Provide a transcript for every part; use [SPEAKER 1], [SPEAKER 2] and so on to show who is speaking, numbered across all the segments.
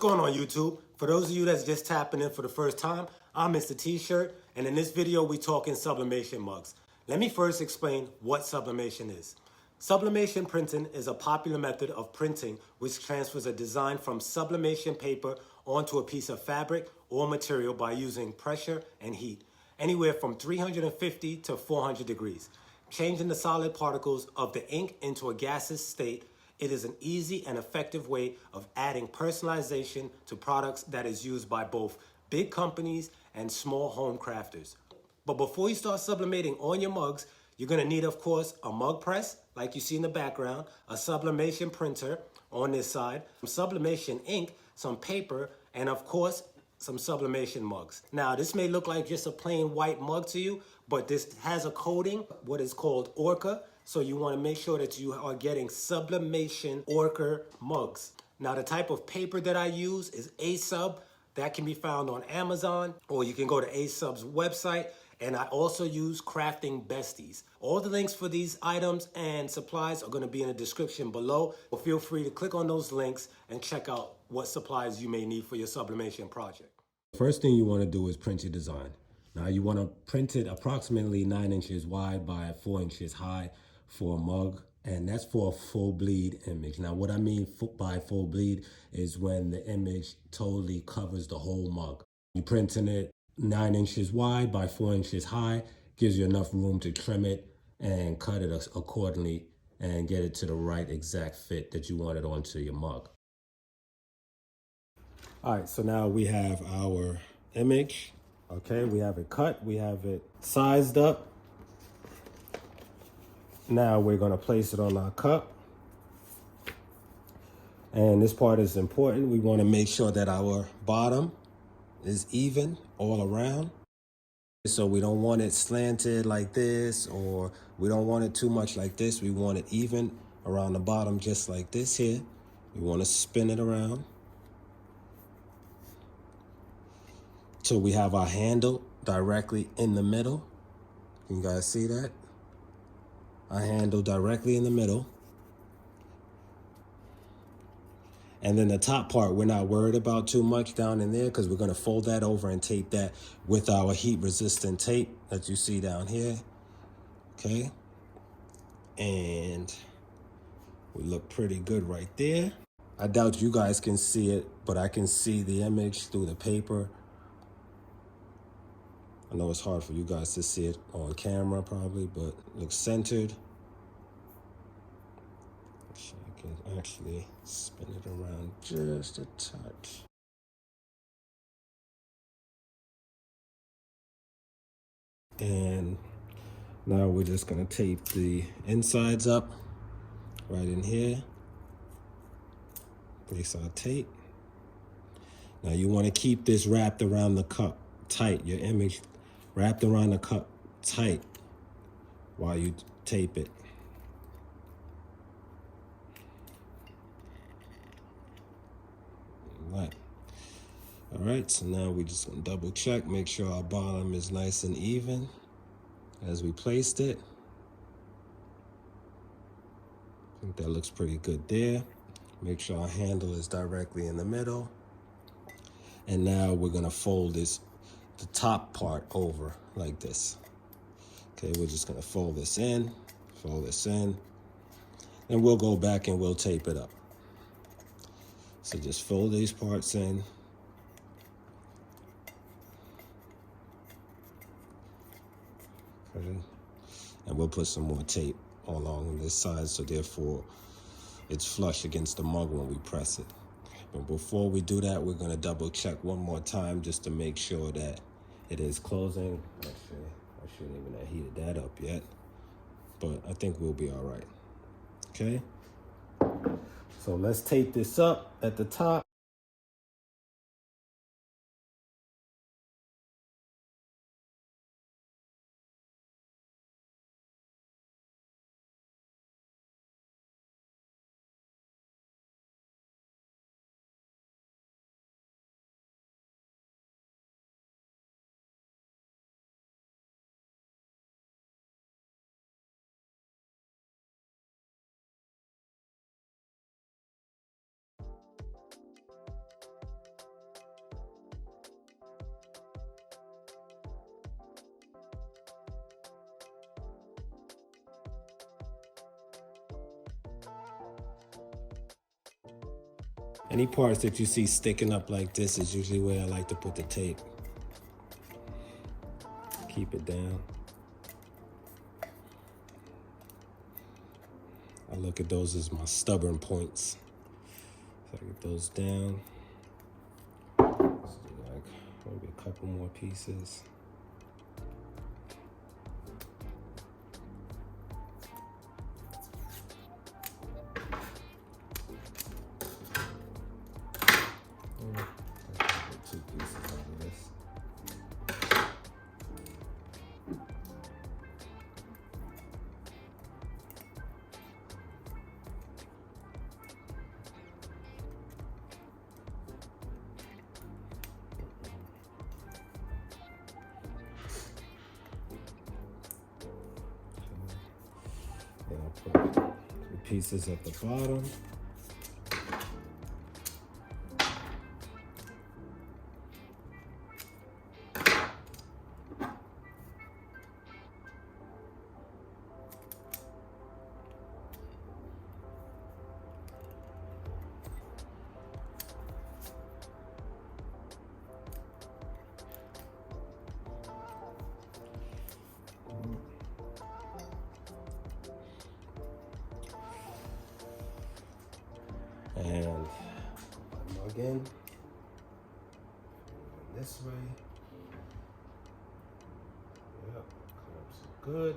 [SPEAKER 1] going on, YouTube? For those of you that's just tapping in for the first time, I'm Mr. T-Shirt, and in this video we talking sublimation mugs. Let me first explain what sublimation is. Sublimation printing is a popular method of printing which transfers a design from sublimation paper onto a piece of fabric or material by using pressure and heat, anywhere from 350 to 400 degrees. Changing the solid particles of the ink into a gaseous state, it is an easy and effective way of adding personalization to products that is used by both big companies and small home crafters. But before you start sublimating on your mugs, you're gonna need, of course, a mug press, like you see in the background, a sublimation printer on this side, some sublimation ink, some paper, and of course, some sublimation mugs. Now, this may look like just a plain white mug to you, but this has a coating, what is called orca. So you want to make sure that you are getting sublimation orca mugs. Now, the type of paper that I use is A-Sub. That can be found on Amazon, or you can go to A-Sub's website. And I also use Crafting Besties. All the links for these items and supplies are going to be in the description below. So feel free to click on those links and check out what supplies you may need for your sublimation project. First thing you want to do is print your design. Now you want to print it approximately 9 inches wide by 4 inches high for a mug, and that's for a full bleed image. Now what I mean by full bleed is when the image totally covers the whole mug. You're printing it 9 inches wide by 4 inches high, gives you enough room to trim it and cut it accordingly and get it to the right exact fit that you want it onto your mug. All right, so now we have our image. Okay, we have it cut, we have it sized up. Now we're gonna place it on our cup. And this part is important. We wanna make sure that our bottom is even all around. So we don't want it slanted like this, or we don't want it too much like this. We want it even around the bottom, just like this here. We wanna spin it around till we have our handle directly in the middle. You guys see that? Our handle directly in the middle. And then the top part, we're not worried about too much down in there because we're gonna fold that over and tape that with our heat resistant tape that you see down here, okay? And we look pretty good right there. I doubt you guys can see it, but I can see the image through the paper. I know it's hard for you guys to see it on camera probably, but it looks centered. I can actually spin it around just a touch. And now we're just gonna tape the insides up right in here. Place our tape. Now you wanna keep this wrapped around the cup tight, your image wrapped around the cup tight while you tape it. All right, so now we're just gonna double check, make sure our bottom is nice and even as we placed it. I think that looks pretty good there. Make sure our handle is directly in the middle. And now we're gonna fold the top part over like this. Okay, we're just gonna fold this in, and we'll go back and we'll tape it up. So just fold these parts in. Okay. And we'll put some more tape along this side, so therefore it's flush against the mug when we press it. But before we do that, we're gonna double check one more time just to make sure that it is closing. Actually, I shouldn't even have heated that up yet, but I think we'll be all right. Okay, so let's tape this up at the top. Any parts that you see sticking up like this is usually where I like to put the tape. Keep it down. I look at those as my stubborn points. So I get those down. Let's do like maybe a couple more pieces. Two pieces out of this. Then I'll put the pieces at the bottom. And plug in this way. Yep, clamps are good.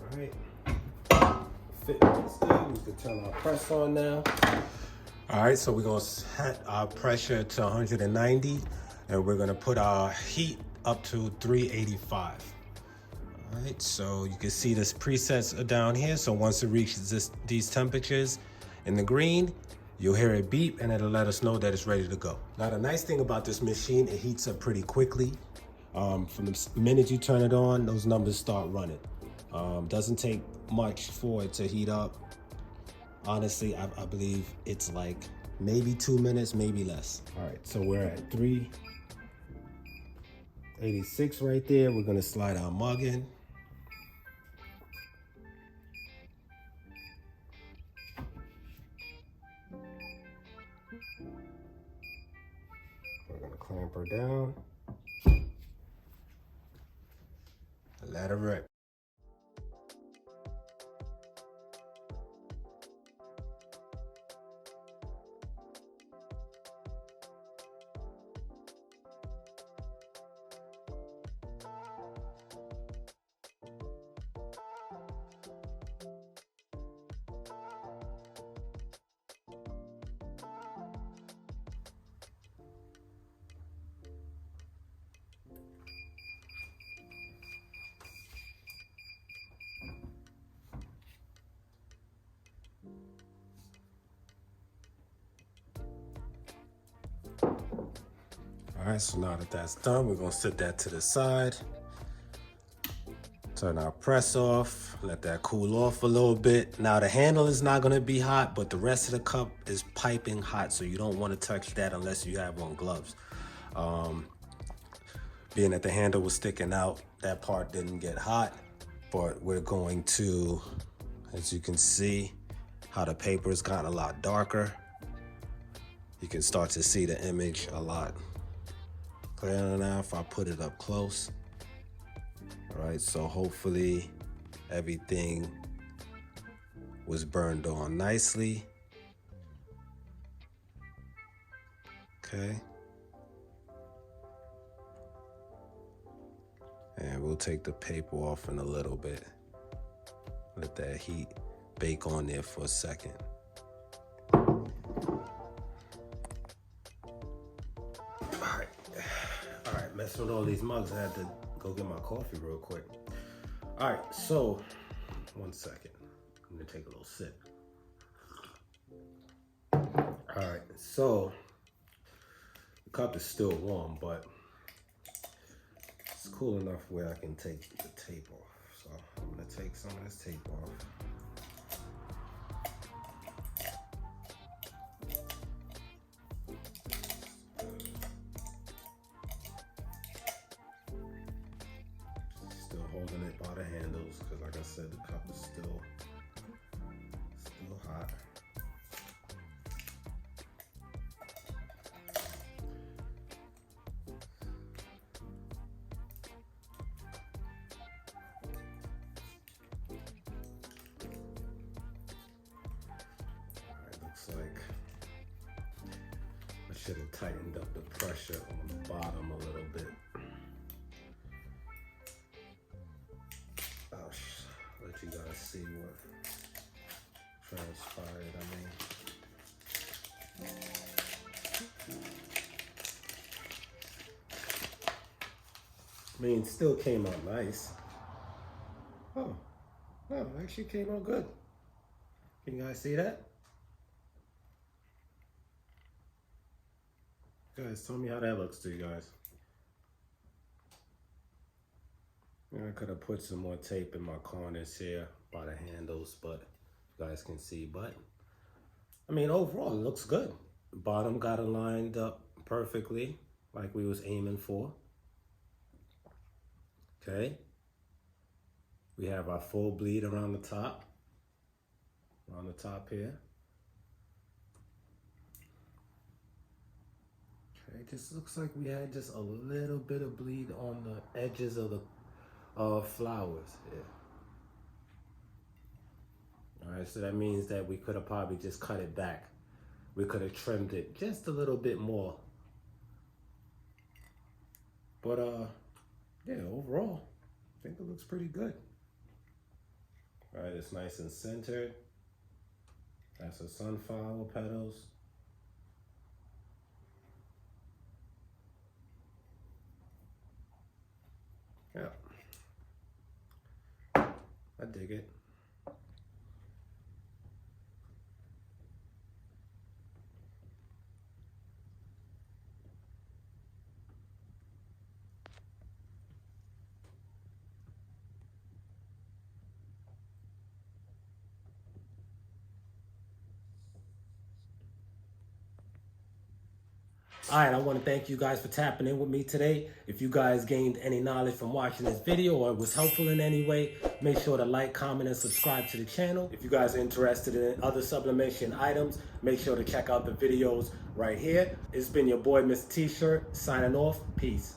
[SPEAKER 1] All right, fitment is good. We can turn our press on now. All right, so we're gonna set our pressure to 190, and we're gonna put our heat up to 385. All right, so you can see this presets are down here. So once it reaches these temperatures in the green, you'll hear it beep and it'll let us know that it's ready to go. Now the nice thing about this machine, it heats up pretty quickly. From the minute you turn it on, those numbers start running. Doesn't take much for it to heat up. Honestly, I believe it's like maybe 2 minutes, maybe less. All right, so we're at 386 right there. We're gonna slide our mug in. We're gonna clamp her down. Let her rip. All right, so now that that's done, we're gonna set that to the side. Turn our press off, let that cool off a little bit. Now the handle is not gonna be hot, but the rest of the cup is piping hot, so you don't wanna touch that unless you have on gloves. Being that the handle was sticking out, that part didn't get hot, but we're going to, as you can see, how the paper's gotten a lot darker. You can start to see the image a lot clearer now if I put it up close. All right, so hopefully everything was burned on nicely. Okay. And we'll take the paper off in a little bit. Let that heat bake on there for a second. All right, messing with all these mugs, I had to go get my coffee real quick. All right, so 1 second. I'm gonna take a little sip. All right, so the cup is still warm, but it's cool enough where I can take the tape off. So I'm gonna take some of this tape off. Still holding it by the handle. I said, the cup is still hot. Looks like I should have tightened up the pressure on the bottom a little bit. I'll let you guys see what transpired. I mean, it still came out nice. Oh, no, it actually came out good. Can you guys see that? Guys, tell me how that looks to you guys. I could have put some more tape in my corners here by the handles, but you guys can see. But I mean, overall, it looks good. The bottom got it lined up perfectly, like we was aiming for. Okay. We have our full bleed around the top here. Okay, just looks like we had just a little bit of bleed on the edges of the flowers here. All right, so that means that we could have probably just cut it back. We could have trimmed it just a little bit more. But yeah, overall, I think it looks pretty good. All right, it's nice and centered. That's the sunflower petals. Yeah, I dig it. All right, I want to thank you guys for tapping in with me today. If you guys gained any knowledge from watching this video or it was helpful in any way, make sure to like, comment, and subscribe to the channel. If you guys are interested in other sublimation items, make sure to check out the videos right here. It's been your boy, Mr. T-Shirt, signing off. Peace.